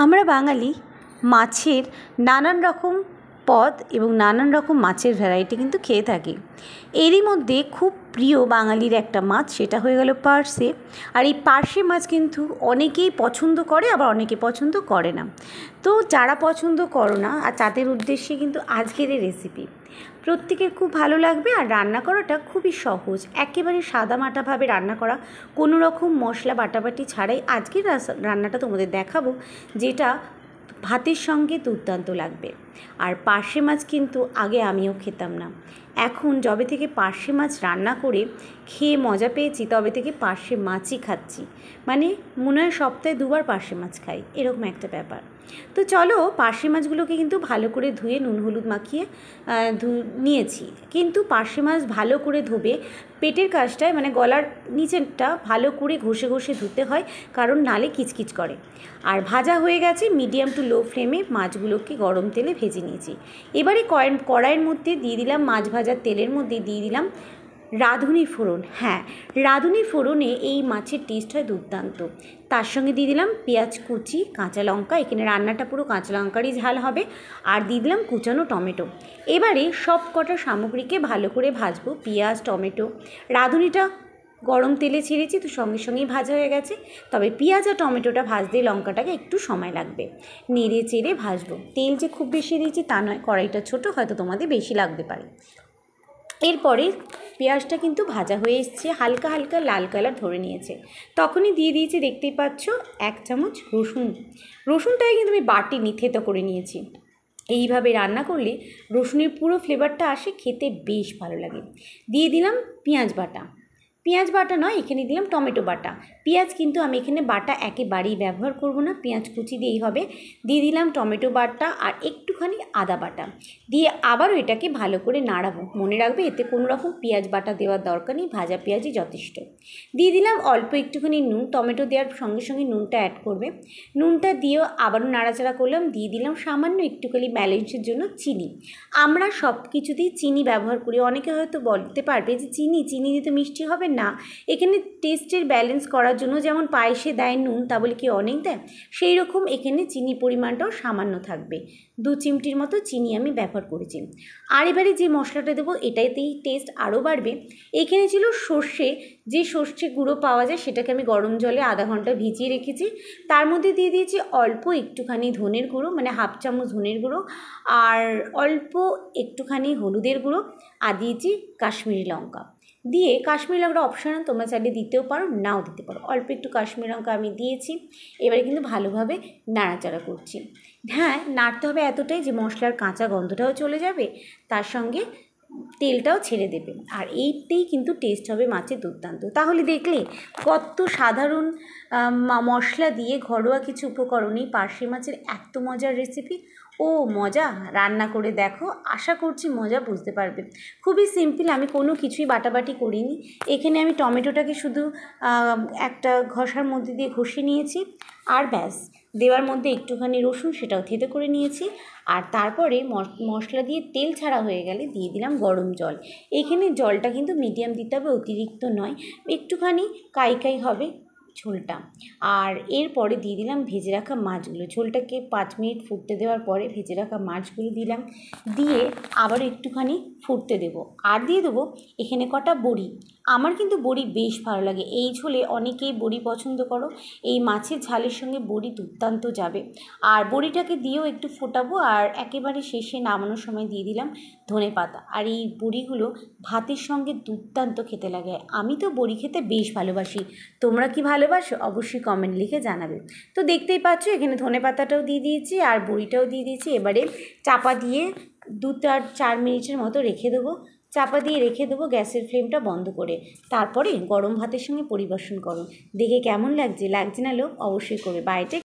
আমরা বাঙালি মাছের নানান রকম পদ এবং নানান রকম মাছের ভ্যারাইটি কিন্তু খেয়ে থাকি। এরই মধ্যে খুব প্রিয় বাঙালির একটা মাছ, সেটা হয়ে গেল পার্শে। আর এই পার্শে মাছ কিন্তু অনেকেই পছন্দ করে, আবার অনেকে পছন্দ করে না। তো যারা পছন্দ করো না আর তাদের উদ্দেশ্যে কিন্তু আজকের এই রেসিপি প্রত্যেকের খুব ভালো লাগবে। আর রান্না করাটা খুবই সহজ, একেবারে সাদামাটাভাবে রান্না করা, কোনো রকম মশলা বাটাবাটি ছাড়াই আজকের রান্নাটা তোমাদের দেখাবো, যেটা ভাতের সঙ্গে দুর্দান্ত লাগবে। আর পার্শে মাছ কিন্তু আগে আমিও খেতাম না, এখন যবে থেকে পার্শে মাছ রান্না করে খেয়ে মজা পেয়েছি তবে থেকে পার্শে মাছই খাচ্ছি। মানে মনে হয় সপ্তাহে দুবার পার্শে মাছ খাই, এরকম একটা ব্যাপার। তো চলো, পার্শে মাছগুলোকে কিন্তু ভালো করে ধুয়ে নুন হলুদ মাখিয়ে নিয়েছি। কিন্তু পার্শে মাছ ভালো করে ধুবে পেটের কাছটায়, মানে গলার নিচেরটা ভালো করে ঘষে ঘষে ধুতে হয়, কারণ নালে কিচকিচ করে। আর ভাজা হয়ে গেছে, মিডিয়াম টু লো ফ্লেমে মাছগুলোকে গরম তেলে ভেজে নিয়েছি। এবারে কড়াইয়ের মধ্যে দিয়ে দিলাম, মাছ ভাজার তেলের মধ্যে দিয়ে দিলাম রাঁধুনি ফোড়ন। হ্যাঁ, রাঁধুনি ফোড়নে এই মাছের টেস্ট হয় দুর্দান্ত। তার সঙ্গে দিয়ে দিলাম পেঁয়াজ কুচি, কাঁচা লঙ্কা, এখানে রান্নাটা পুরো কাঁচা লঙ্কারই ঝাল হবে। আর দিয়ে দিলাম কুচানো টমেটো। এবারে সব কটা সামগ্রীকে ভালো করে ভাজবো। পেঁয়াজ, টমেটো, রাঁধুনিটা গরম তেলে ছেড়েছি তো সঙ্গে সঙ্গেই ভাজা হয়ে গেছে। তবে পেঁয়াজ আর টমেটোটা ভাজতে লঙ্কাটাকে একটু সময় লাগবে, নেড়ে চেড়ে ভাজবো। তেল যে খুব বেশি দিয়েছি তা নয়, কড়াইটা ছোটো, হয়তো তোমাদের বেশি লাগতে পারে। এরপরে পেঁয়াজটা কিন্তু ভাজা হয়ে এসছে, হালকা হালকা লাল কালার ধরে নিয়েছে। তখনই দিয়ে দিয়েছি, দেখতেই পাচ্ছ, 1 চামচ রসুন। রসুনটাকে কিন্তু আমি বাটিনি, থেতো করে নিয়েছি। এইভাবে রান্না করলে রসুনের পুরো ফ্লেভারটা আসে, খেতে বেশ ভালো লাগে। দিয়ে দিলাম পেঁয়াজ বাটা। পেঁয়াজ বাটা নয়, এখানে দিলাম টমেটো বাটা। পেঁয়াজ কিন্তু আমি এখানে বাটা একেবারেই ব্যবহার করব না, পেঁয়াজ কুচি দিয়েই হবে। দিয়ে দিলাম টমেটো বাটা আর একটুখানি আদা বাটা দিয়ে আবারও এটাকে ভালো করে নাড়াবো। মনে রাখবে এতে কোনো রকম পেঁয়াজ বাটা দেওয়ার দরকার নেই, ভাজা পেঁয়াজই যথেষ্ট। দিয়ে দিলাম অল্প একটুখানি নুন, টমেটো দেওয়ার সঙ্গে সঙ্গে নুনটা অ্যাড করবে। নুনটা দিয়েও আবারও নাড়াচাড়া করলাম। দিয়ে দিলাম সামান্য একটুখানি ব্যালেন্সের জন্য চিনি। আমরা সব কিছুতেই চিনি ব্যবহার করি। অনেকে হয়তো বলতে পারবে যে চিনি দিতে মিষ্টি হবে না, এখানে টেস্টের ব্যালেন্স করার জন্য যেমন পায়েসে দেয় নুন, তা বলে কি অনেক দেয়? সেই রকম এখানে চিনির পরিমাণটাও সামান্য থাকবে, 2 চিমটির মতো চিনি আমি ব্যবহার করেছি। আর এবারে যে মশলাটা দেবো এটাতেই টেস্ট আরও বাড়বে। এখানে ছিল সর্ষে, যে সর্ষে গুঁড়ো পাওয়া যায় সেটাকে আমি গরম জলে আধা ঘন্টা ভিজিয়ে রেখেছি। তার মধ্যে দিয়ে দিয়েছি অল্প একটুখানি ধনের গুঁড়ো, মানে 1/2 চামচ ধনের গুঁড়ো, আর অল্প একটুখানি হলুদের গুঁড়ো, আর দিয়েছি কাশ্মীরি লঙ্কা। দিয়ে কাশ্মীরি লঙ্কাটা অপশনাল, তোমরা চাইলে দিতেও পারো, নাও দিতে পারো। অল্প একটু কাশ্মীরি লঙ্কা আমি দিয়েছি। এবারে কিন্তু ভালোভাবে নাড়াচাড়া করছি। হ্যাঁ, নাড়তে হবে এতটাই যে মশলার কাঁচা গন্ধটাও চলে যাবে, তার সঙ্গে তেলটাও ছেড়ে দেবে। আর এইতেই কিন্তু টেস্ট হবে মাছের দুর্দান্ত। তাহলে দেখলে কত সাধারণ মশলা দিয়ে ঘরোয়া কিছু উপকরণেই পার্শে মাছের এত মজার রেসিপি। ও মজা, রান্না করে দেখো, আশা করছি মজা বুঝতে পারবে। খুবই সিম্পল, আমি কোনো কিছুই বাটাবাটি করিনি। এখানে আমি টমেটোটাকে শুধু একটা ঘষার মধ্যে দিয়ে ঘষে নিয়েছি, আর ব্যাস। দেওয়ার মধ্যে একটুখানি রসুন, সেটাও থেতো করে নিয়েছি। আর তারপরে মশলা দিয়ে তেল ছাড়া হয়ে গেলে দিয়ে দিলাম গরম জল। এখানে জলটা কিন্তু মিডিয়াম দিতে হবে, অতিরিক্ত নয়, একটুখানি কাই হবে ঝোলটা। আর এরপরে দিয়ে দিলাম ভেজে রাখা মাছগুলো। ঝোলটাকে 5 মিনিট ফুটতে দেওয়ার পরে ভেজে রাখা মাছগুলো দিলাম, দিয়ে আবার একটুখানি ফুটতে দেবো। আর দিয়ে দেবো এখানে কটা বড়ি। আমার কিন্তু বড়ি বেশ ভালো লাগে, এই ঝোলে অনেকেই বড়ি পছন্দ করো, এই মাছের ঝালের সঙ্গে বড়ি দুর্দান্ত যাবে। আর বড়িটাকে দিয়েও একটু ফোটাবো। আর একেবারে শেষে নামানোর সময় দিয়ে দিলাম ধনেপাতা। আর এই বড়িগুলো ভাতের সঙ্গে দুর্দান্ত খেতে লাগে। আমি তো বড়ি খেতে বেশ ভালোবাসি, তোমরা কি ভালোবাসো? অবশ্যই কমেন্ট লিখে জানাবে। তো দেখতেই পাচ্ছ এখানে ধনেপাতাটাও দিয়ে দিয়েছি আর বড়িটাও দিয়ে দিয়েছি। এবারে চাপা দিয়ে 2-4 মিনিটের মতো রেখে দেবো। চাপা দিয়ে রেখে দেবো গ্যাসের ফ্লেমটা বন্ধ করে। তারপরে গরম ভাতের সঙ্গে পরিবেশন করো। দেখে কেমন লাগছে না লোক, অবশ্যই করবে। বাইরে